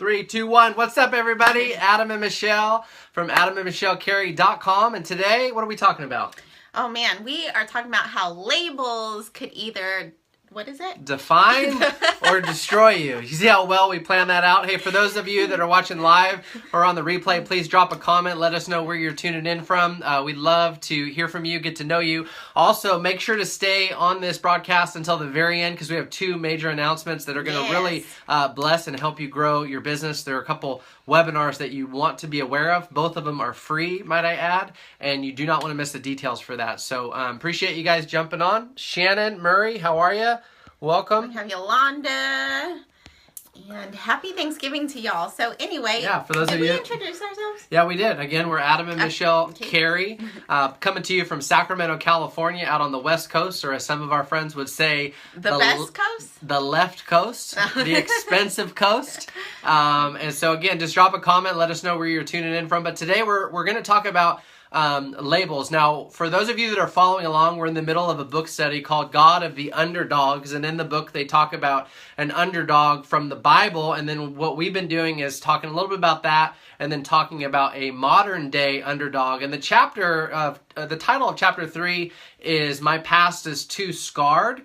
3, 2, 1. What's up, everybody? Adam and Michelle from AdamandMichelleCarey.com. And today, what are we talking about? Oh, man. We are talking about how labels could either... What is it? Define or destroy you. You see how well we plan that out? Hey, for those of you that are watching live or on the replay, please drop a comment. Let us know where you're tuning in from. We'd love to hear from you, get to know you. Also, make sure to stay on this broadcast until the very end because we have 2 major announcements that are going to really bless and help you grow your business. There are a couple webinars that you want to be aware of. Both of them are free, might I add, and you do not want to miss the details for that. So appreciate you guys jumping on. Shannon, Murray, how are you? Welcome. We have Yolanda. And happy Thanksgiving to y'all. So anyway, yeah, for those of you, did we introduce ourselves? Yeah, we did. Again, we're Adam and Michelle Carey, coming to you from Sacramento, California, out on the West Coast, or as some of our friends would say, the best coast? The left coast, the expensive coast. And so again, just drop a comment, let us know where you're tuning in from. But today we're going to talk about labels. Now, for those of you that are following along, we're in the middle of a book study called God of the Underdogs, and in the book they talk about an underdog from the Bible, and then what we've been doing is talking a little bit about that, and then talking about a modern day underdog. And the title of chapter 3 is My Past is Too Scarred.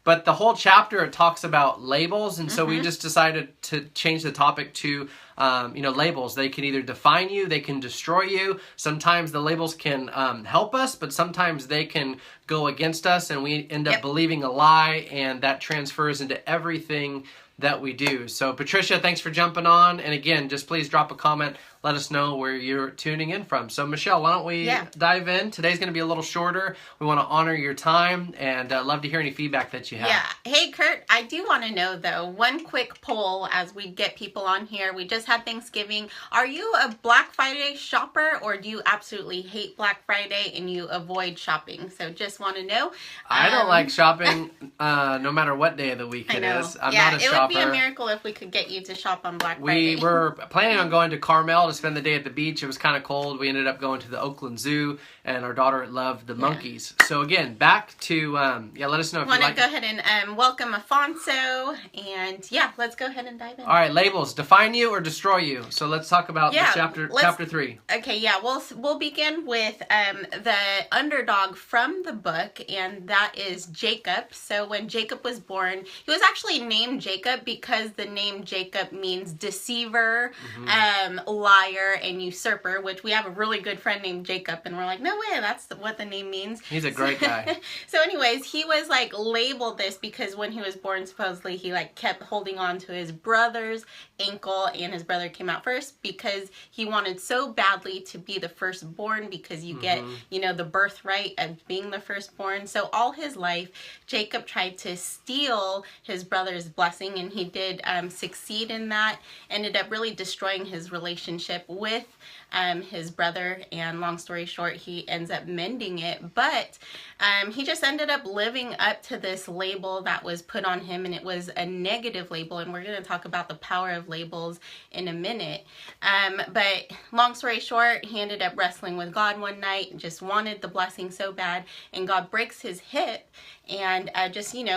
But the whole chapter, it talks about labels, and so we just decided to change the topic to, labels. They can either define you, they can destroy you. Sometimes the labels can help us, but sometimes they can go against us, and we end up believing a lie, and that transfers into everything that we do. So Patricia, thanks for jumping on. And again, just please drop a comment. Let us know where you're tuning in from. So Michelle, why don't we dive in? Today's going to be a little shorter. We want to honor your time and love to hear any feedback that you have. Yeah. Hey, Kurt, I do want to know, though, one quick poll as we get people on here. We just had Thanksgiving. Are you a Black Friday shopper, or do you absolutely hate Black Friday and you avoid shopping? So just want to know. I don't like shopping no matter what day of the week it is. I'm not a shopper. It would be a miracle if we could get you to shop on Black Friday. We were planning on going to Carmel to spend the day at the beach. It was kind of cold. We ended up going to the Oakland Zoo, and our daughter loved the monkeys. So again, back to, let us know if you like. Want to go ahead and welcome Afonso, and let's go ahead and dive in. All right, labels, define you or destroy you. So let's talk about chapter 3. Okay, we'll begin with the underdog from the book, and that is Jacob. So when Jacob was born, he was actually named Jacob because the name Jacob means deceiver, liar, and usurper, which we have a really good friend named Jacob, and we're like, no way, that's what the name means. He's a great guy. So anyways, he was labeled this because when he was born, supposedly he kept holding on to his brother's ankle, and his brother came out first because he wanted so badly to be the firstborn, because you get the birthright of being the firstborn. So all his life Jacob tried to steal his brother's blessing, and he did succeed in that. Ended up really destroying his relationship with his brother, and long story short, he ends up mending it, but he just ended up living up to this label that was put on him, and it was a negative label, and we're going to talk about the power of labels in a minute. But long story short, he ended up wrestling with God one night, just wanted the blessing so bad, and God breaks his hip, and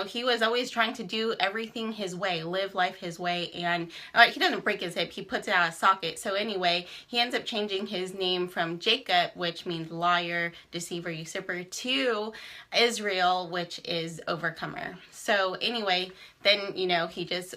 he was always trying to do everything his way, live life his way, and he doesn't break his hip, he puts it out of socket. So anyway, he ends up changing his name from Jacob, which means liar, deceiver, usurper, to Israel, which is overcomer. So anyway, then,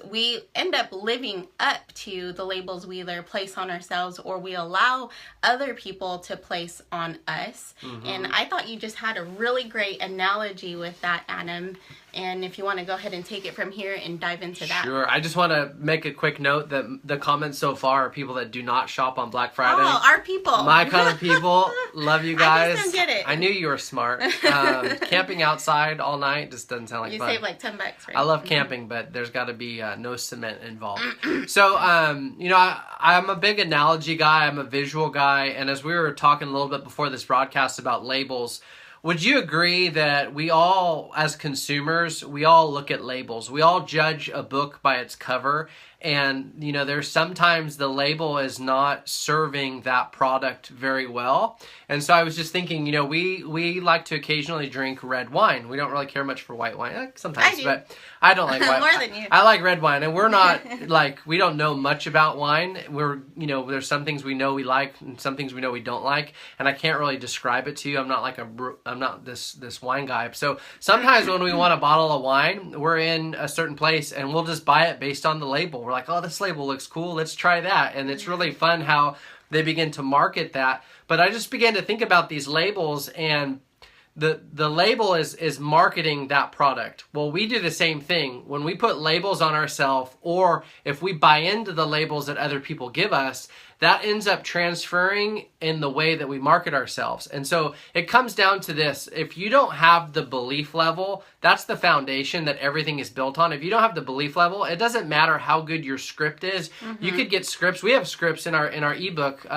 we end up living up to the labels we either place on ourselves or we allow other people to place on us. And I thought you just had a really great analogy with that, Adam. And if you want to go ahead and take it from here and dive into that. Sure. I just want to make a quick note that the comments so far are people that do not shop on Black Friday. Oh, our people. My kind of people. Love you guys. I just don't get it. I knew you were smart. Camping outside all night just doesn't sound like fun. You save like $10, right? I love camping, but there's got to be no cement involved. So, I'm a big analogy guy. I'm a visual guy. And as we were talking a little bit before this broadcast about labels, would you agree that we all, as consumers, we all look at labels? We all judge a book by its cover. And, you know, there's sometimes the label is not serving that product very well. And so I was just thinking, you know, we like to occasionally drink red wine. We don't really care much for white wine. Sometimes, but I don't like white wine. More than you. I like red wine. And we're not, like, we don't know much about wine. We're, you know, there's some things we know we like and some things we know we don't like. And I can't really describe it to you. I'm not this wine guy. So sometimes when we want a bottle of wine, we're in a certain place and we'll just buy it based on the label. We're like, oh, this label looks cool. Let's try that. And it's really fun how they begin to market that. But I just began to think about these labels, and the label is marketing that product. Well, we do the same thing. When we put labels on ourselves, or if we buy into the labels that other people give us, that ends up transferring in the way that we market ourselves. And so it comes down to this. If you don't have the belief level, that's the foundation that everything is built on. If you don't have the belief level, it doesn't matter how good your script is. Mm-hmm. You could get scripts. We have scripts in our ebook,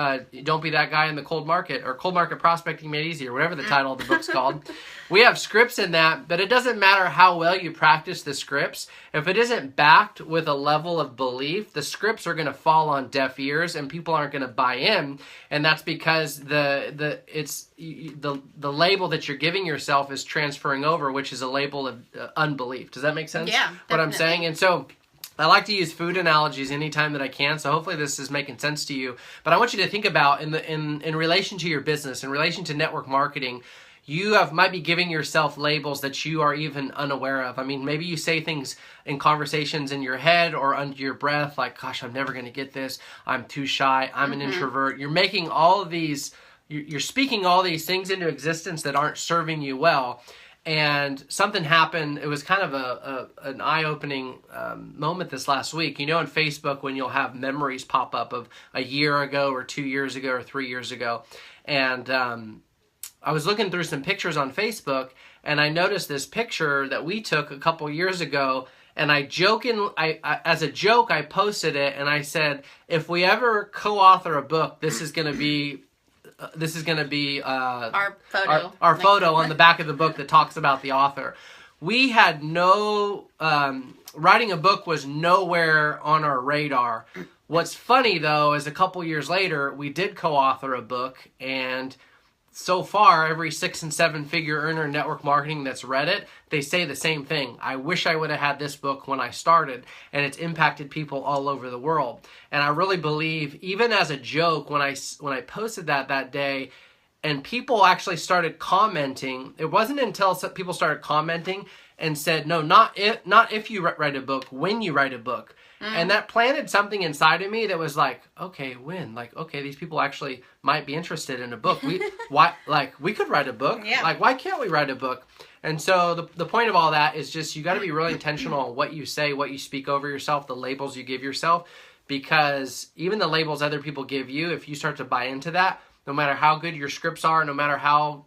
Don't Be That Guy in the Cold Market, or Cold Market Prospecting Made Easy, or whatever the title of the book's called. We have scripts in that, but it doesn't matter how well you practice the scripts. If it isn't backed with a level of belief, the scripts are going to fall on deaf ears and people aren't going to buy in. And that's because the label that you're giving yourself is transferring over, which is a label of unbelief. Does that make sense? Yeah, what definitely. I'm saying? And so I like to use food analogies anytime that I can, so hopefully this is making sense to you. But I want you to think about in relation to your business, in relation to network marketing, you might be giving yourself labels that you are even unaware of. I mean, maybe you say things in conversations in your head or under your breath, like, gosh, I'm never going to get this. I'm too shy. I'm an introvert. You're making all of these, you're speaking all these things into existence that aren't serving you well. And something happened. It was kind of an eye-opening moment this last week. You know, on Facebook, when you'll have memories pop up of a year ago or 2 years ago or 3 years ago. And I was looking through some pictures on Facebook, and I noticed this picture that we took a couple years ago. And as a joke, I posted it, and I said, if we ever co-author a book, this is going to be our photo. Our photo on the back of the book that talks about the author. We had no writing a book was nowhere on our radar. What's funny though is a couple years later we did co-author a book, and so far every 6 and 7 figure earner in network marketing that's read it, they say the same thing. I wish I would have had this book when I started, and it's impacted people all over the world. And I really believe, even as a joke, when I posted that day, and people actually started commenting, it wasn't until people started commenting and said, no, not if you write a book, when you write a book. And that planted something inside of me that was like, okay, when? Like, okay, these people actually might be interested in a book. We could write a book. Yeah. Like, why can't we write a book? And so the point of all that is just you got to be really intentional on what you say, what you speak over yourself, the labels you give yourself, because even the labels other people give you, if you start to buy into that, no matter how good your scripts are, no matter how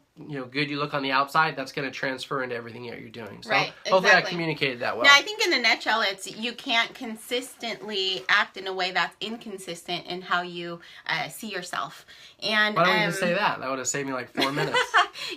good you look on the outside, that's going to transfer into everything that you're doing. So right, hopefully I communicated that well. No, I think in a nutshell, it's you can't consistently act in a way that's inconsistent in how you see yourself. And why don't we just say that? That would have saved me like 4 minutes.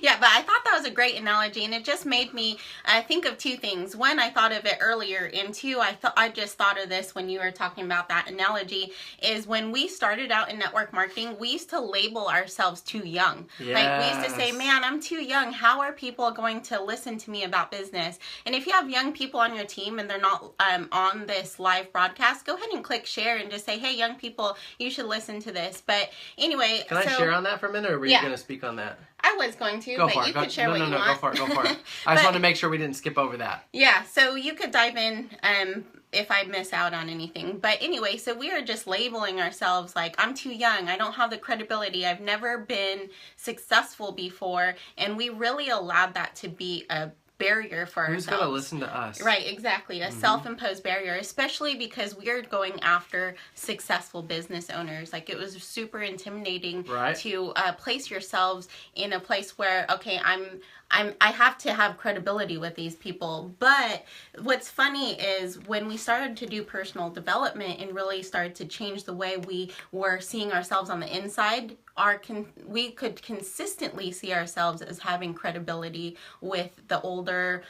Yeah, but I thought that was a great analogy, and it just made me think of two things. One, I thought of it earlier, and two, I just thought of this when you were talking about that analogy, is when we started out in network marketing, we used to label ourselves too young. Yes. Like, we used to say, man, I'm too young. How are people going to listen to me about business? And if you have young people on your team and they're not on this live broadcast, go ahead and click share and just say, hey, young people, you should listen to this. But anyway, can I share on that for a minute, or were you going to speak on that? I was going to, but you could share what you want. Go for it. I just wanted to make sure we didn't skip over that. Yeah, so you could dive in if I miss out on anything. But anyway, so we are just labeling ourselves like, I'm too young. I don't have the credibility. I've never been successful before. And we really allowed that to be a barrier for ourselves. Who's going to listen to us? Right, exactly. A self-imposed barrier, especially because we are going after successful business owners. Like, it was super intimidating to place yourselves in a place where, okay, I have to have credibility with these people. But what's funny is when we started to do personal development and really started to change the way we were seeing ourselves on the inside, we could consistently see ourselves as having credibility with the older older,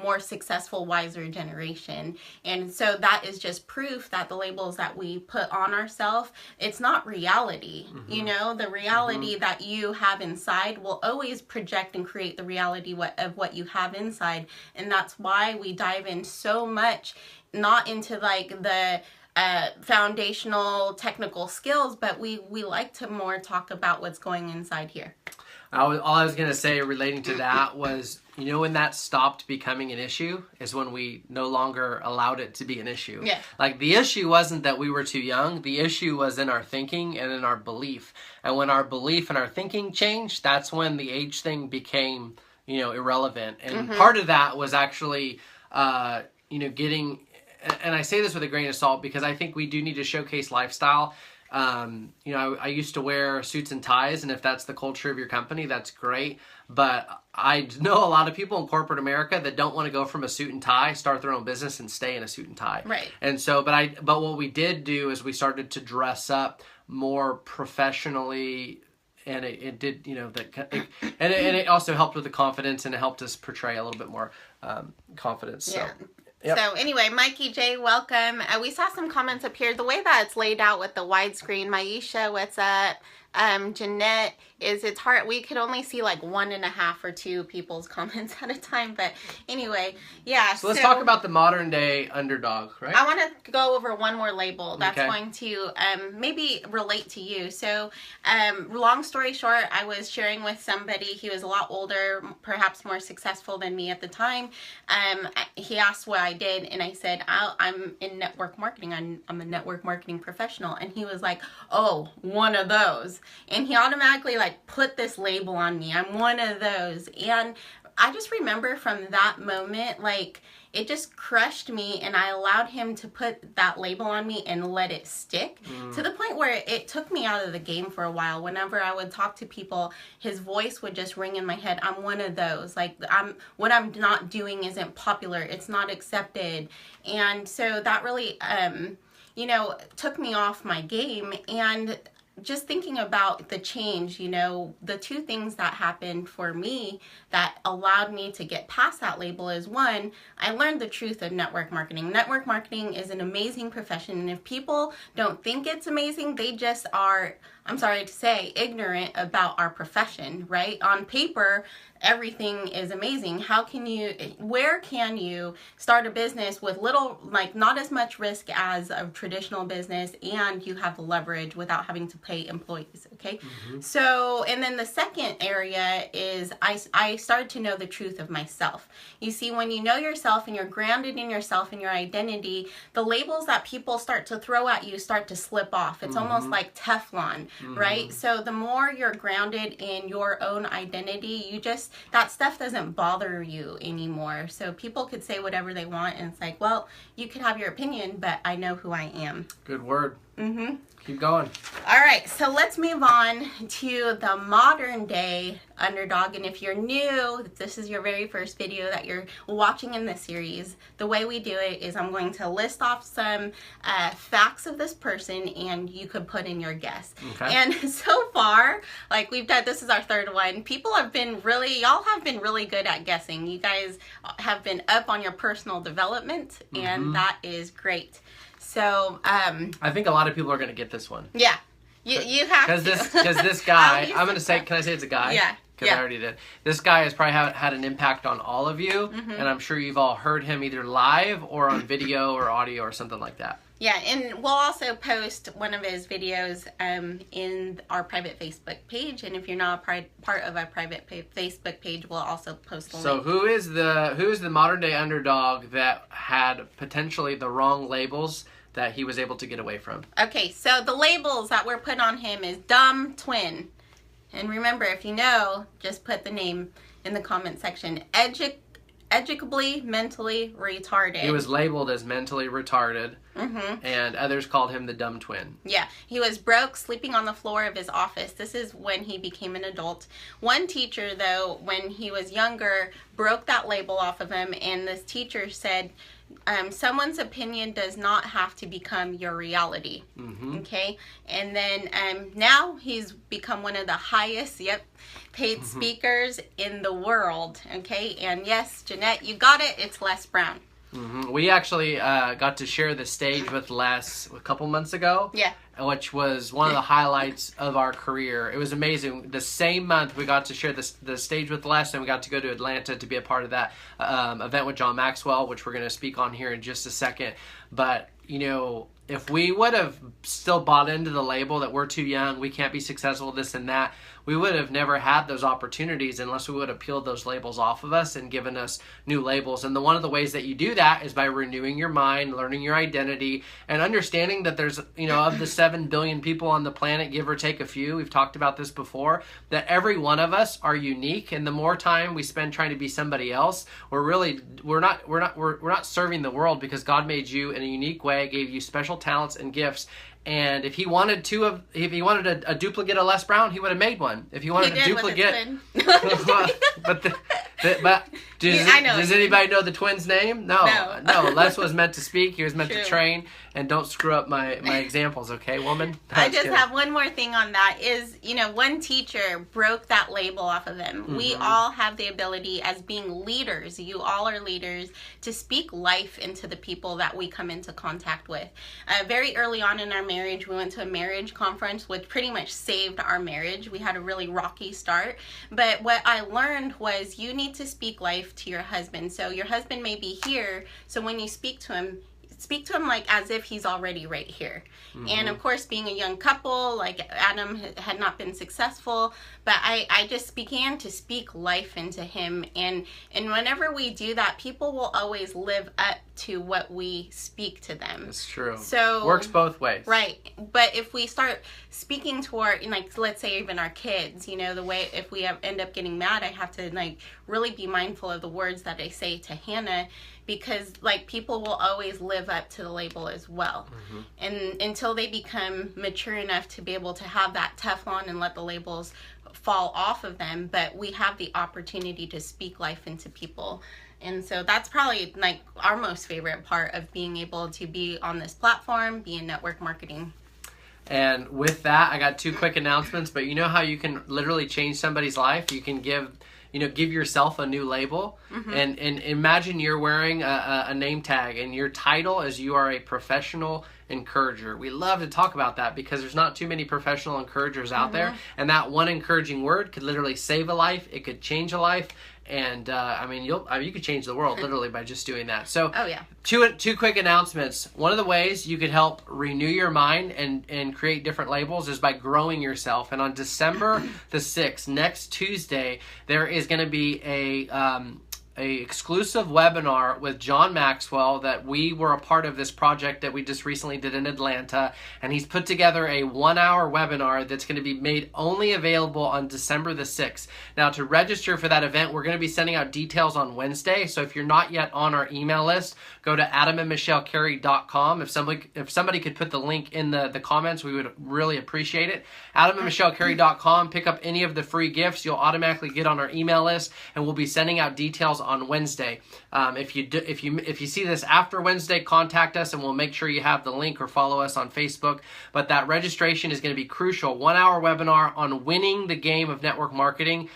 more successful, wiser generation. And so that is just proof that the labels that we put on ourselves, it's not reality. The reality that you have inside will always project and create the reality of what you have inside. And that's why we dive in so much, not into like the foundational technical skills, but we like to more talk about what's going inside here. All I was going to say relating to that was, when that stopped becoming an issue is when we no longer allowed it to be an issue. Yeah. Like, the issue wasn't that we were too young. The issue was in our thinking and in our belief. And when our belief and our thinking changed, that's when the age thing became, irrelevant. And part of that was actually, getting, and I say this with a grain of salt because I think we do need to showcase lifestyle. I used to wear suits and ties, and if that's the culture of your company, that's great. But I know a lot of people in corporate America that don't want to go from a suit and tie, start their own business, and stay in a suit and tie. Right. And so, but what we did do is we started to dress up more professionally, and it did, and it also helped with the confidence, and it helped us portray a little bit more confidence. Yeah. So. Yep. So anyway, Mikey J, welcome. We saw some comments up here. The way that it's laid out with the widescreen, Maisha, what's up? Jeanette, it's hard. We could only see like 1.5 or 2 people's comments at a time. But anyway, yeah. So let's talk about the modern day underdog, right? I want to go over one more label that's Okay. going to maybe relate to you. So long story short, I was sharing with somebody. He was a lot older, perhaps more successful than me at the time. He asked what I did, and I said, I'm in network marketing. I'm a network marketing professional. And he was like, oh, one of those. And he automatically like put this label on me. I'm one of those. And I just remember from that moment, like, it just crushed me, and I allowed him to put that label on me and let it stick to the point where it took me out of the game for a while. Whenever I would talk to people, his voice would just ring in my head. I'm one of those. Like, what I'm not doing isn't popular. It's not accepted. And so that really, took me off my game. And just thinking about the change, the 2 things that happened for me that allowed me to get past that label is, 1, I learned the truth of network marketing. Network marketing is an amazing profession, and if people don't think it's amazing, they just are, I'm sorry to say, ignorant about our profession, right? On paper, everything is amazing. Where can you start a business with little, like, not as much risk as a traditional business, and you have the leverage without having to pay employees, okay? So, and then the second area is I started to know the truth of myself. You see, when you know yourself and you're grounded in yourself and your identity, the labels that people start to throw at you start to slip off. It's almost like Teflon, right? So the more you're grounded in your own identity, that stuff doesn't bother you anymore. So people could say whatever they want, and it's like, well, you could have your opinion, but I know who I am. Good word. Keep going. All right, so let's move on to the modern day underdog. And if you're new, if this is your very first video that you're watching in this series, the way we do it is I'm going to list off some facts of this person, and you could put in your guess. Okay. And so far, like we've done, this is our 3rd one. Y'all have been really good at guessing. You guys have been up on your personal development, and that is great. So, I think a lot of people are going to get this one. Yeah. You have to. Because this guy, I'm going to say, can I say it's a guy? Yeah. Because I already did. This guy has probably had an impact on all of you, and I'm sure you've all heard him either live or on video or audio or something like that. Yeah, and we'll also post one of his videos in our private Facebook page, and if you're not a part of our private Facebook page, we'll also post the link. So who is the modern day underdog that had potentially the wrong labels that he was able to get away from? Okay, so the labels that were put on him is dumb twin. And remember, if you know, just put the name in the comment section. Educably mentally retarded. He was labeled as mentally retarded, and others called him the dumb twin. Yeah, he was broke, sleeping on the floor of his office. This is when he became an adult. One teacher, though, when he was younger, broke that label off of him, and this teacher said, someone's opinion does not have to become your reality. Okay, and then now he's become one of the highest paid speakers in the world. Okay, and yes, Jeanette, you got it, it's Les Brown. We actually got to share the stage with Les a couple months ago. Yeah. Which was one of the highlights of our career. It was amazing. The same month we got to share the stage with Les, and we got to go to Atlanta to be a part of that event with John Maxwell, which we're going to speak on here in just a second. But, you know, if we would have still bought into the label that we're too young, we can't be successful, this and that, we would have never had those opportunities unless we would have peeled those labels off of us and given us new labels. And one of the ways that you do that is by renewing your mind, learning your identity, and understanding that there's, you know, of the 7 billion people on the planet, give or take a few, we've talked about this before, that every one of us are unique. And the more time we spend trying to be somebody else, we're not serving the world, because God made you in a unique way, gave you special talents and gifts. And if he wanted a duplicate of Les Brown, he would have made one. If he wanted a duplicate, does anybody know the twins' name? No. Les was meant to speak. He was meant to train. And don't screw up my examples, okay, woman? I just have one more thing on that is, you know, one teacher broke that label off of him. We all have the ability as being leaders. You all are leaders to speak life into the people that we come into contact with. Very early on in our marriage, we went to a marriage conference, which pretty much saved our marriage. We had a really rocky start. But what I learned was you need to speak life to your husband. So your husband may be here. So when you speak to him like as if he's already right here. And of course, being a young couple, like Adam had not been successful, but I just began to speak life into him. And whenever we do that, people will always live up to what we speak to them. That's true. So works both ways. Right. But if we start speaking to our, like, let's say even our kids, you know, the way, if we end up getting mad, I have to like really be mindful of the words that I say to Hannah, because like people will always live up to the label as well. And until they become mature enough to be able to have that Teflon and let the labels fall off of them, but we have the opportunity to speak life into people. And so that's probably like our most favorite part of being able to be on this platform, be in network marketing. And with that, I got 2 quick announcements, but you know how you can literally change somebody's life? You can give yourself a new label. And imagine you're wearing a name tag, and your title is you are a professional encourager. We love to talk about that because there's not too many professional encouragers out there, and that one encouraging word could literally save a life. It could change a life. And you could change the world literally by just doing that. So, two quick announcements. One of the ways you could help renew your mind and create different labels is by growing yourself. And on December the 6th, next Tuesday, there is going to be a exclusive webinar with John Maxwell that we were a part of this project that we just recently did in Atlanta, and he's put together a 1-hour webinar that's going to be made only available on December the 6th. Now, to register for that event, we're going to be sending out details on Wednesday, so if you're not yet on our email list, go to adamandmichellecarey.com. If somebody could put the link in the comments, we would really appreciate it. adamandmichellecarey.com. Pick up any of the free gifts. You'll automatically get on our email list, and we'll be sending out details on Wednesday. If you see this after Wednesday, contact us and we'll make sure you have the link, or follow us on Facebook. But that registration is going to be crucial. 1-hour webinar on winning the game of network marketing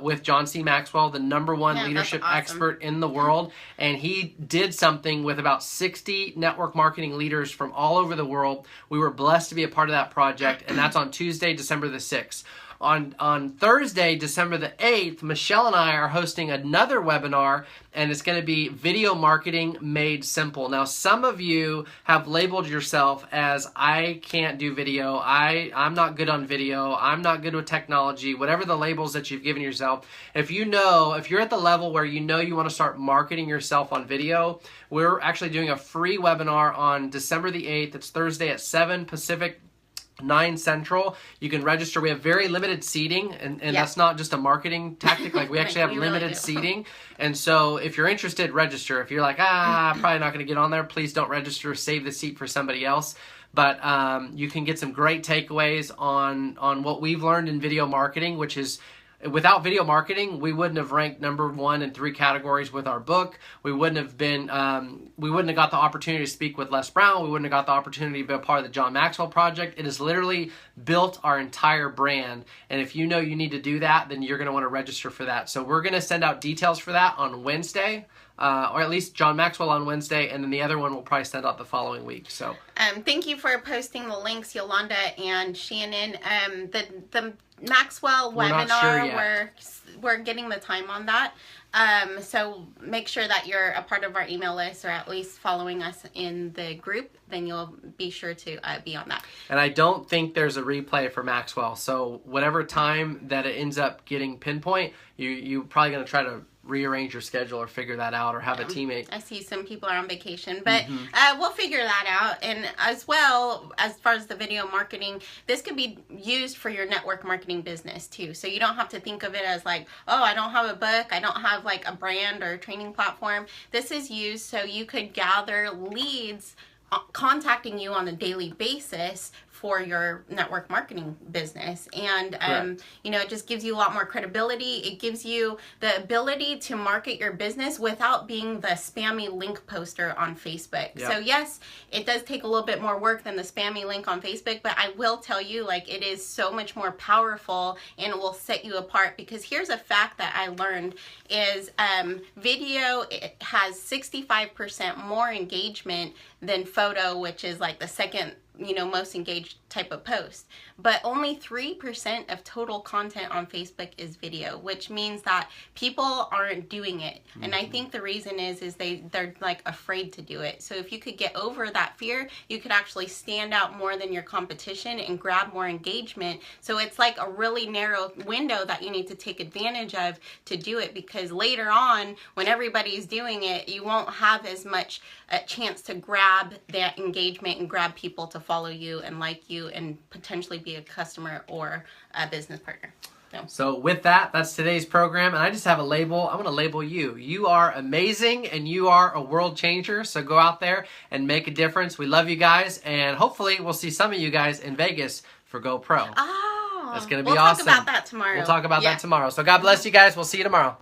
with John C. Maxwell, the #1 leadership expert in the world. And he did something with about 60 network marketing leaders from all over the world. We were blessed to be a part of that project, and that's on Tuesday, December the 6th. On Thursday, December the 8th, Michelle and I are hosting another webinar, and it's going to be Video Marketing Made Simple. Now, some of you have labeled yourself as, I can't do video, I'm not good on video, I'm not good with technology, whatever the labels that you've given yourself. If you're at the level where you know you want to start marketing yourself on video, we're actually doing a free webinar on December the 8th. It's Thursday at 7 Pacific, 9 Central. You can register. We have very limited seating, and that's not just a marketing tactic. Like, we actually have limited seating. And so if you're interested, register. If you're like, I'm probably not going to get on there, please don't register. Save the seat for somebody else. But you can get some great takeaways on what we've learned in video marketing, which is without video marketing, we wouldn't have ranked #1 in 3 categories with our book. We wouldn't have been, we wouldn't have got the opportunity to speak with Les Brown. We wouldn't have got the opportunity to be a part of the John Maxwell Project. It has literally built our entire brand. And if you know you need to do that, then you're going to want to register for that. So we're going to send out details for that on Wednesday. Or at least John Maxwell on Wednesday, and then the other one we'll probably send out the following week. So, thank you for posting the links, Yolanda and Shannon. The Maxwell webinar, we're getting the time on that. So make sure that you're a part of our email list, or at least following us in the group. Then you'll be sure to be on that. And I don't think there's a replay for Maxwell. So whatever time that it ends up getting pinpoint, you're probably going to try to rearrange your schedule or figure that out, or have a teammate. I see some people are on vacation, but we'll figure that out. And as well, as far as the video marketing, this could be used for your network marketing business too. So you don't have to think of it as like, oh, I don't have a book, I don't have like a brand or a training platform. This is used so you could gather leads contacting you on a daily basis for your network marketing business. And you know, it just gives you a lot more credibility. It gives you the ability to market your business without being the spammy link poster on Facebook. So yes, it does take a little bit more work than the spammy link on Facebook, but I will tell you, like, it is so much more powerful, and it will set you apart. Because here's a fact that I learned is video, it has 65% more engagement than photo, which is like the second, you know, most engaged type of post. But only 3% of total content on Facebook is video, which means that people aren't doing it. And I think the reason is they're like afraid to do it. So if you could get over that fear, you could actually stand out more than your competition and grab more engagement. So it's like a really narrow window that you need to take advantage of to do it, because later on, when everybody's doing it, you won't have as much a chance to grab that engagement and grab people to follow you and like you and potentially be a customer or a business partner. So with that, that's today's program. And I just have a label. I want to label you. You are amazing, and you are a world changer. So go out there and make a difference. We love you guys. And hopefully we'll see some of you guys in Vegas for GoPro. Oh, that's going to be awesome. We'll talk about that tomorrow. We'll talk about that tomorrow. So God bless you guys. We'll see you tomorrow.